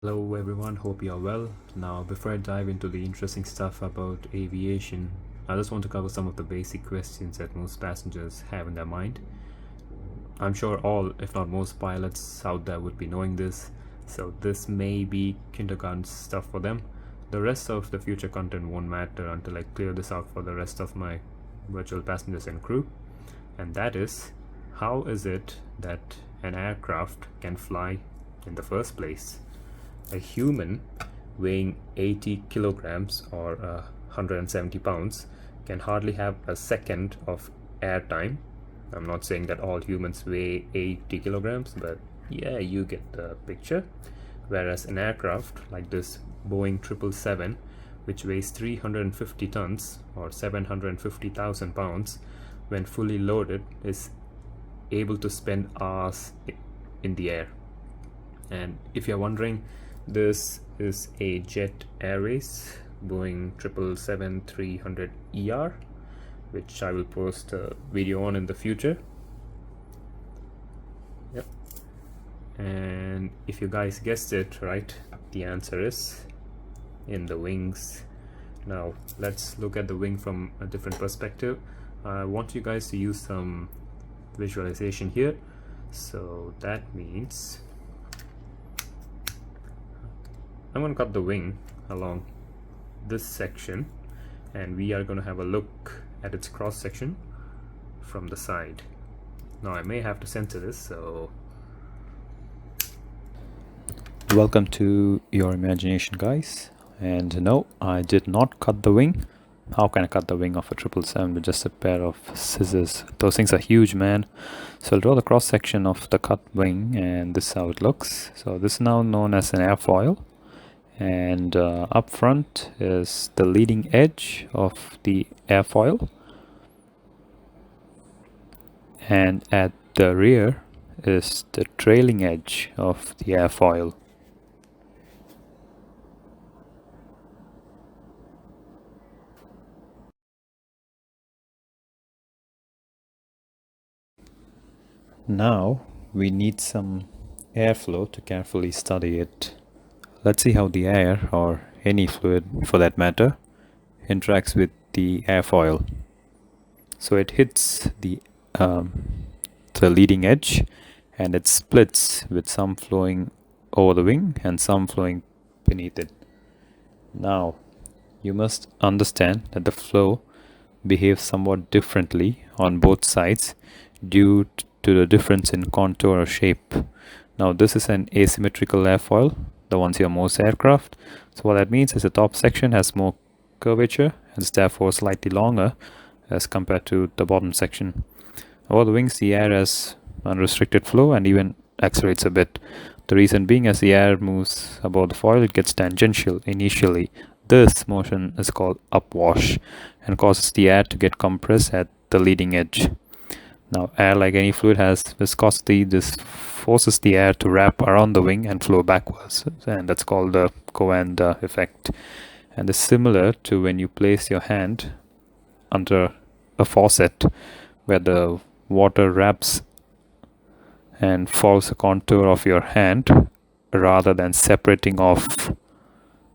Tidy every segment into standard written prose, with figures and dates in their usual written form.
Hello everyone, hope you're well. Now, before I dive into the interesting stuff about aviation, I just want to cover some of the basic questions that most passengers have in their mind. I'm sure all, if not most pilots out there would be knowing this, so this may be kindergarten stuff for them. The rest of the future content won't matter until I clear this out for the rest of my virtual passengers and crew. And that is, how is it that an aircraft can fly in the first place? A human weighing 80 kilograms or 170 pounds can hardly have a second of air time. I'm not saying that all humans weigh 80 kilograms, but yeah, you get the picture. Whereas an aircraft like this Boeing 777, which weighs 350 tons or 750,000 pounds, when fully loaded, is able to spend hours in the air. And if you're wondering, this is a Jet Airways Boeing 777-300ER, which I will post a video on in the future. Yep. And if you guys guessed it right, the answer is in the wings. Now let's look at the wing from a different perspective. I want you guys to use some visualization here. So that means I'm going to cut the wing along this section, and we are going to have a look at its cross section from the side. Now I may have to center this, so Welcome to your imagination, guys. And no, I did not cut the wing. How can I cut the wing of a 777 with just a pair of scissors? Those things are huge, man. So I'll draw the cross section of the cut wing, and this is how it looks. So this is now known as an airfoil, and up front is the leading edge of the airfoil, and at the rear is the trailing edge of the airfoil. Now we need some airflow to carefully study it. Let's see how the air, or any fluid for that matter, interacts with the airfoil. So it hits the leading edge, and it splits, with some flowing over the wing and some flowing beneath it. Now you must understand that the flow behaves somewhat differently on both sides due to the difference in contour or shape. Now this is an asymmetrical airfoil, the one see on most aircraft. So what that means is the top section has more curvature and is therefore slightly longer as compared to the bottom section. Over the wings, the air has unrestricted flow and even accelerates a bit. The reason being, as the air moves above the foil, it gets tangential initially. This motion is called upwash and causes the air to get compressed at the leading edge. Now, air, like any fluid, has viscosity. This forces the air to wrap around the wing and flow backwards, and that's called the Coand effect. And it's similar to when you place your hand under a faucet, where the water wraps and follows the contour of your hand rather than separating off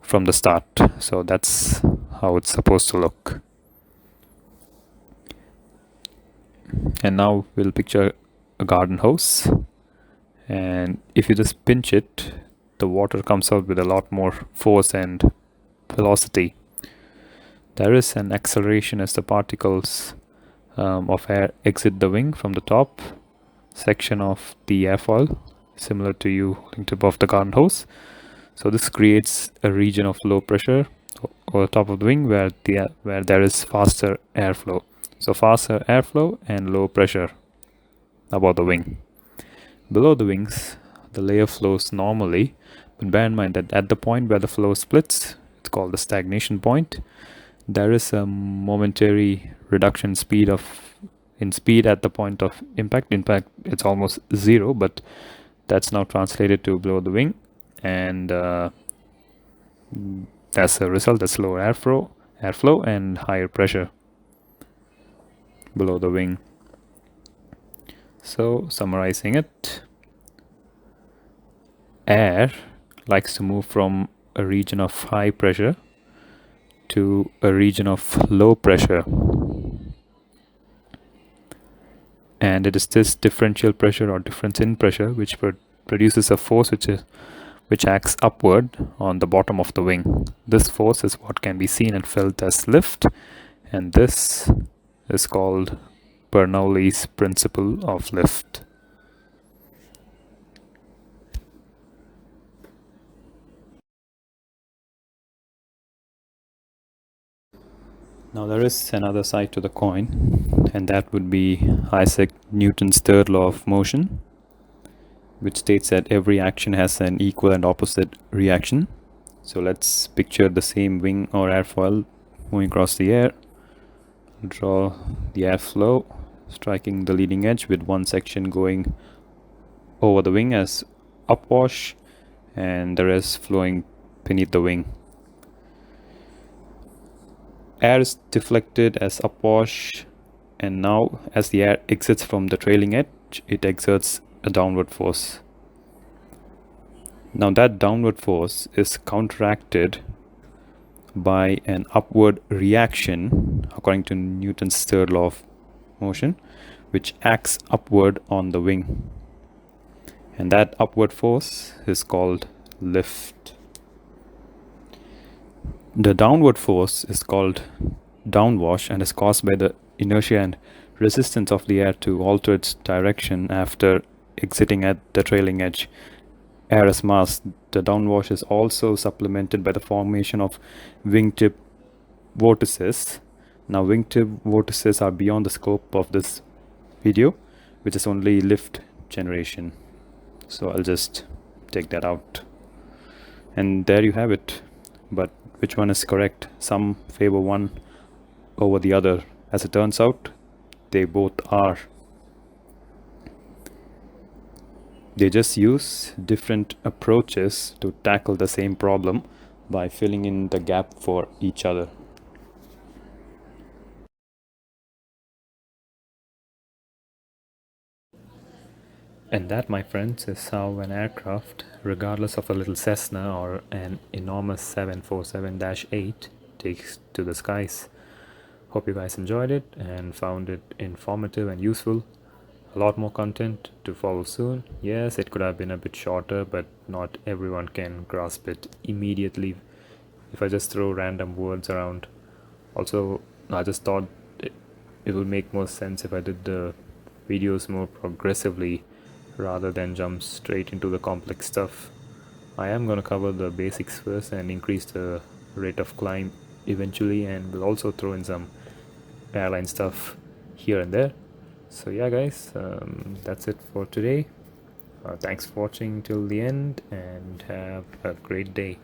from the start. So that's how it's supposed to look. And now we'll picture a garden hose, and if you just pinch it, the water comes out with a lot more force and velocity. There is an acceleration as the particles of air exit the wing from the top section of the airfoil, similar to you holding tip of the garden hose. So this creates a region of low pressure over the top of the wing where there is faster airflow. So faster airflow and low pressure above the wing. Below the wings, the layer flows normally, but bear in mind that at the point where the flow splits, it's called the stagnation point, there is a momentary reduction in speed at the point of impact. In fact, it's almost zero, but that's now translated to below the wing, and as a result, that's lower airflow and higher pressure below the wing. So summarizing it, air likes to move from a region of high pressure to a region of low pressure. And it is this differential pressure or difference in pressure which produces a force which acts upward on the bottom of the wing. This force is what can be seen and felt as lift, and this is called Bernoulli's principle of lift. Now there is another side to the coin, and that would be Isaac Newton's third law of motion, which states that every action has an equal and opposite reaction. So let's picture the same wing or airfoil moving across the air. Draw the airflow, striking the leading edge with one section going over the wing as upwash and the rest flowing beneath the wing. Air is deflected as upwash, and now as the air exits from the trailing edge, it exerts a downward force. Now that downward force is counteracted by an upward reaction according to Newton's third law of motion, which acts upward on the wing, and that upward force is called lift. The downward force is called downwash and is caused by the inertia and resistance of the air to alter its direction after exiting at the trailing edge. Air as mass, the downwash is also supplemented by the formation of wingtip vortices. Now wingtip vortices are beyond the scope of this video, which is only lift generation. So I'll just take that out. And there you have it. But which one is correct? Some favor one over the other. As it turns out, they both are. They just use different approaches to tackle the same problem by filling in the gap for each other. And that, my friends, is how an aircraft, regardless of a little Cessna or an enormous 747-8, takes to the skies. Hope you guys enjoyed it and found it informative and useful. A lot more content to follow soon. Yes, it could have been a bit shorter, but not everyone can grasp it immediately if I just throw random words around. Also, I just thought it would make more sense if I did the videos more progressively rather than jump straight into the complex stuff. I am going to cover the basics first and increase the rate of climb eventually, and we'll also throw in some airline stuff here and there. So yeah guys, that's it for today. Thanks for watching till the end and have a great day.